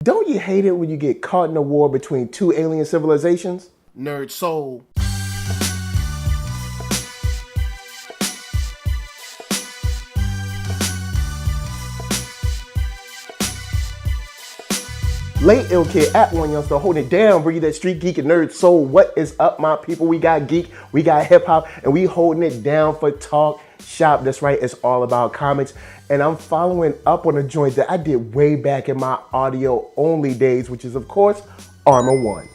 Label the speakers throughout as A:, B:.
A: Don't you hate it when you get caught in a war between two alien civilizations?
B: NERDSoul.
A: Late Ill Kid at OneYoungsta, holding it down, bringing that StreetGeek and NERDSoul. What is up, my people? We got geek, we got hip hop, and we holding it down for talk shop. That's right, it's all about comics. And I'm following up on a joint that I did way back in my audio only days, which is of course Armor 1.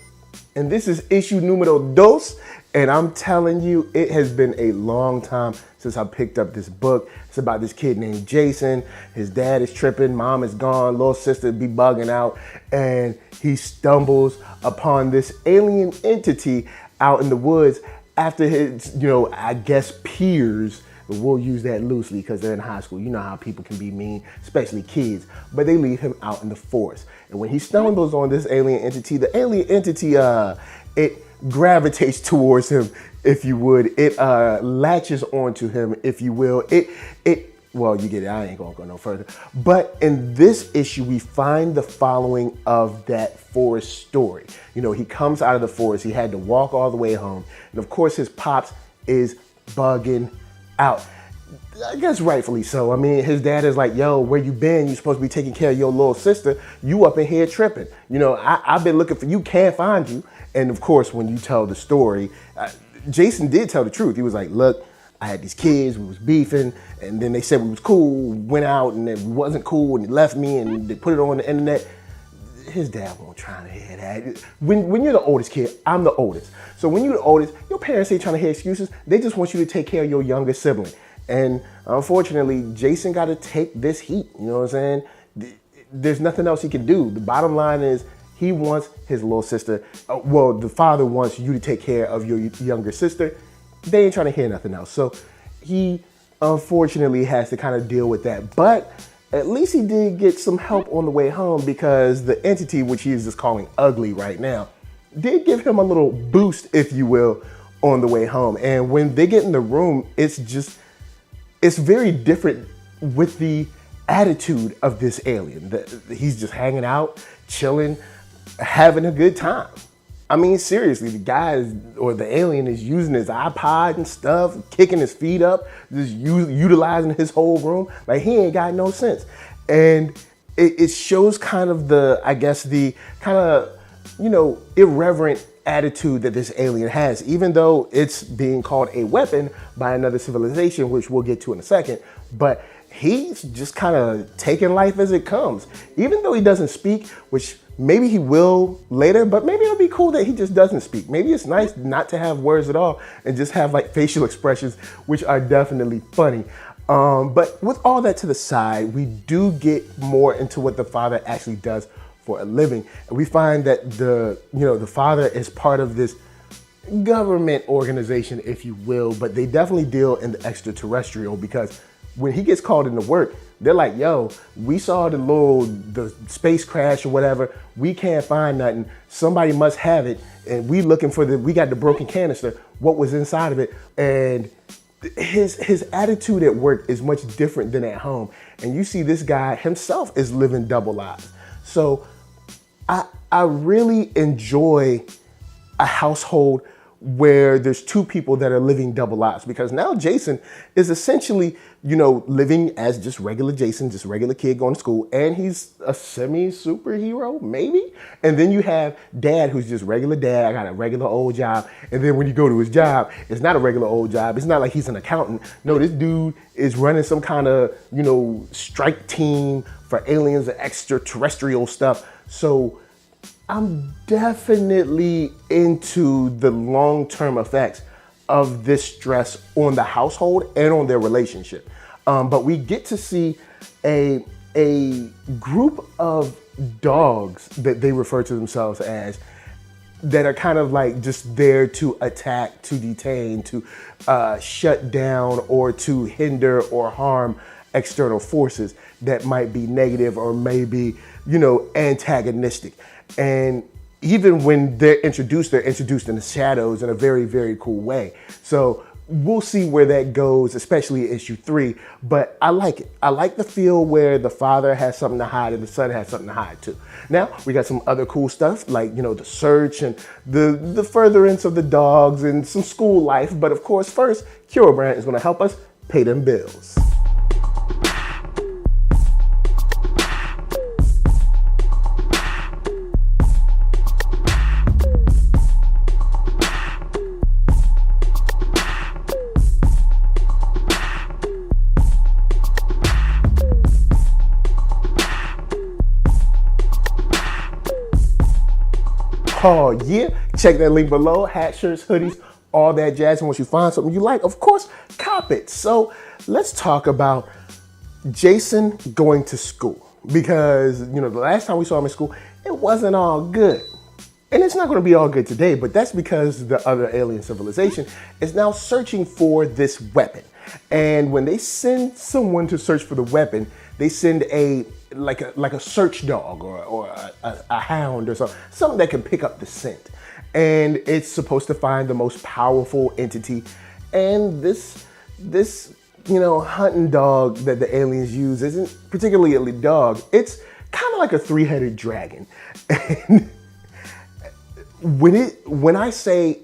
A: And this is issue numero dos. And I'm telling you, it has been a long time since I picked up this book. It's about this kid named Jason. His dad is tripping, mom is gone, little sister be bugging out, and he stumbles upon this alien entity out in the woods after his, I guess peers, but we'll use that loosely because they're in high school. You know how people can be mean, especially kids, but they leave him out in the forest. And when he stumbles on this alien entity, the alien entity, it gravitates towards him, if you would. It latches onto him, if you will. Well, you get it. I ain't gonna go no further. But in this issue, we find the following of that forest story. He comes out of the forest. He had to walk all the way home. And of course, his pops is bugging out. I guess rightfully so. I mean, his dad is like, yo, where you been? You supposed to be taking care of your little sister. You up in here tripping. I've been looking for you, can't find you. And of course, when you tell the story, Jason did tell the truth. He was like, look, I had these kids, we was beefing, and then they said we was cool, went out, and then we wasn't cool, and they left me, and they put it on the internet. His dad won't try to hear that. When you're the oldest kid, I'm the oldest. So when you're the oldest, your parents ain't trying to hear excuses. They just want you to take care of your younger sibling. And unfortunately, Jason got to take this heat. You know what I'm saying? There's nothing else he can do. The bottom line is he wants his little sister. The father wants you to take care of your younger sister. They ain't trying to hear nothing else. So he unfortunately has to kind of deal with that. But at least he did get some help on the way home because the entity, which he is just calling ugly right now, did give him a little boost, if you will, on the way home. And when they get in the room, it's very different with the attitude of this alien. He's just hanging out, chilling, having a good time. I mean, seriously, the guy or the alien is using his iPod and stuff, kicking his feet up, just utilizing his whole room. Like, he ain't got no sense. And it shows kind of the kind of, irreverent attitude that this alien has, even though it's being called a weapon by another civilization, which we'll get to in a second. But he's just kind of taking life as it comes, even though he doesn't speak, which maybe he will later, but maybe it'll be cool that he just doesn't speak. Maybe it's nice not to have words at all and just have like facial expressions, which are definitely funny. But with all that to the side, we do get more into what the father actually does for a living. And we find that the father is part of this government organization, if you will, but they definitely deal in the extraterrestrial, because when he gets called into work, they're like, yo, we saw the space crash or whatever. We can't find nothing. Somebody must have it. And we got the broken canister. What was inside of it? And his attitude at work is much different than at home. And you see this guy himself is living double lives. So I really enjoy a household where there's two people that are living double lives, because now Jason is essentially, living as just regular Jason, just regular kid going to school, and he's a semi-superhero, maybe? And then you have dad, who's just regular dad, I got a regular old job, and then when you go to his job, it's not a regular old job, it's not like he's an accountant. No, this dude is running some kind of, strike team for aliens and extraterrestrial stuff. So I'm definitely into the long-term effects of this stress on the household and on their relationship. But we get to see a group of dogs that they refer to themselves as, that are kind of like just there to attack, to detain, to shut down, or to hinder or harm external forces that might be negative or maybe, antagonistic. And even when they're introduced in the shadows in a very, very cool way. So we'll see where that goes, especially issue 3. But I like it. I like the feel where the father has something to hide and the son has something to hide too. Now we got some other cool stuff like, you know, the search and the furtherance of the dogs and some school life. But of course, first, Kira Brand is going to help us pay them bills. Oh yeah, check that link below. Hats, shirts, hoodies, all that jazz. And once you find something you like, of course, cop it. So let's talk about Jason going to school, because, you know, the last time we saw him in school, it wasn't all good. And it's not going to be all good today, but that's because the other alien civilization is now searching for this weapon. And when they send someone to search for the weapon, they send like a search dog or a hound or something that can pick up the scent. And it's supposed to find the most powerful entity. And this you know, hunting dog that the aliens use isn't particularly a dog. It's kind of like a 3-headed dragon. And when I say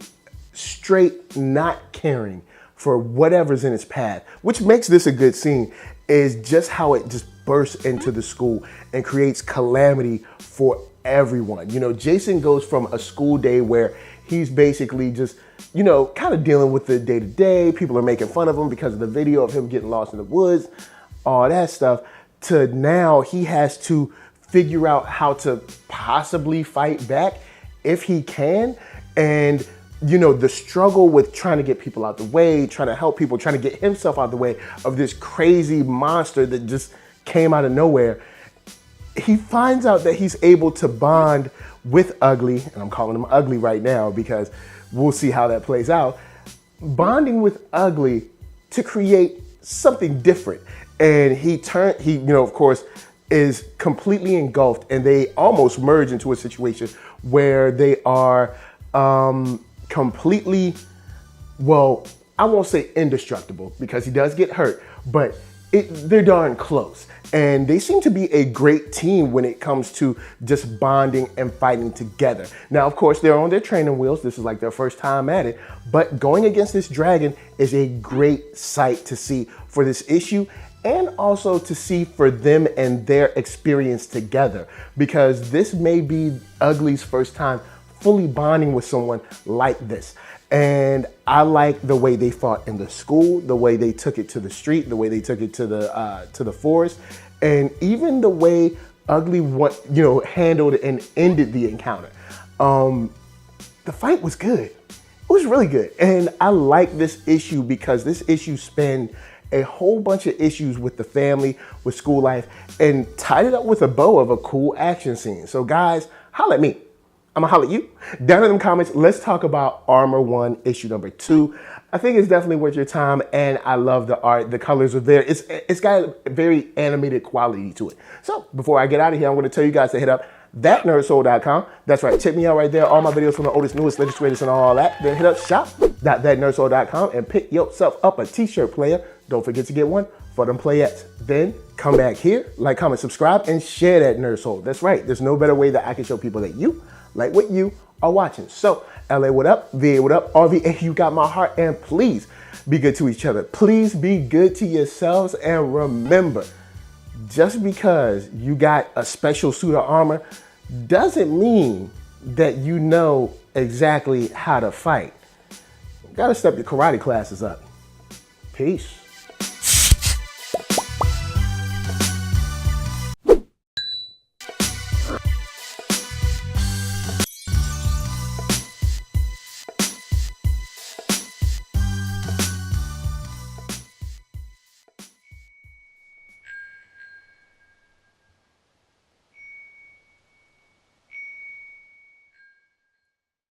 A: straight not caring for whatever's in its path, which makes this a good scene, is just how it just bursts into the school and creates calamity for everyone. You know, Jason goes from a school day where he's basically just, you know, kind of dealing with the day-to-day. People are making fun of him because of the video of him getting lost in the woods, all that stuff, to now he has to figure out how to possibly fight back if he can. And you know, the struggle with trying to get people out the way, trying to help people, trying to get himself out the way of this crazy monster that just came out of nowhere. He finds out that he's able to bond with Ugly, and I'm calling him Ugly right now because we'll see how that plays out. Bonding with Ugly to create something different. And he, you know, of course, is completely engulfed, and they almost merge into a situation where they are completely, well, I won't say indestructible because he does get hurt, but they're darn close. And they seem to be a great team when it comes to just bonding and fighting together. Now, of course, they're on their training wheels. This is like their first time at it, but going against this dragon is a great sight to see for this issue, and also to see for them and their experience together, because this may be Ugly's first time fully bonding with someone like this. And I like the way they fought in the school, the way they took it to the street, the way they took it to the forest, and even the way Ugly handled and ended the encounter. The fight was good. It was really good. And I like this issue because this issue spanned a whole bunch of issues with the family, with school life, and tied it up with a bow of a cool action scene. So guys, holla at me. I'm gonna holla at you. Down in the comments, let's talk about Armor 1, issue number 2. I think it's definitely worth your time, and I love the art. The colors are there. It's got a very animated quality to it. So before I get out of here, I'm gonna tell you guys to hit up ThatNERDSoul.com. That's right, check me out right there. All my videos from the oldest, newest, latest, greatest, and all that. Then hit up shop.ThatNERDSoul.com and pick yourself up a t-shirt player. Don't forget to get one for them playettes. Then come back here, like, comment, subscribe, and share that Nerd Soul. That's right, there's no better way that I can show people that you like what you are watching. So LA, what up? VA, what up? RVA, you got my heart. And please be good to each other. Please be good to yourselves. And remember, just because you got a special suit of armor doesn't mean that you know exactly how to fight. You gotta step your karate classes up. Peace.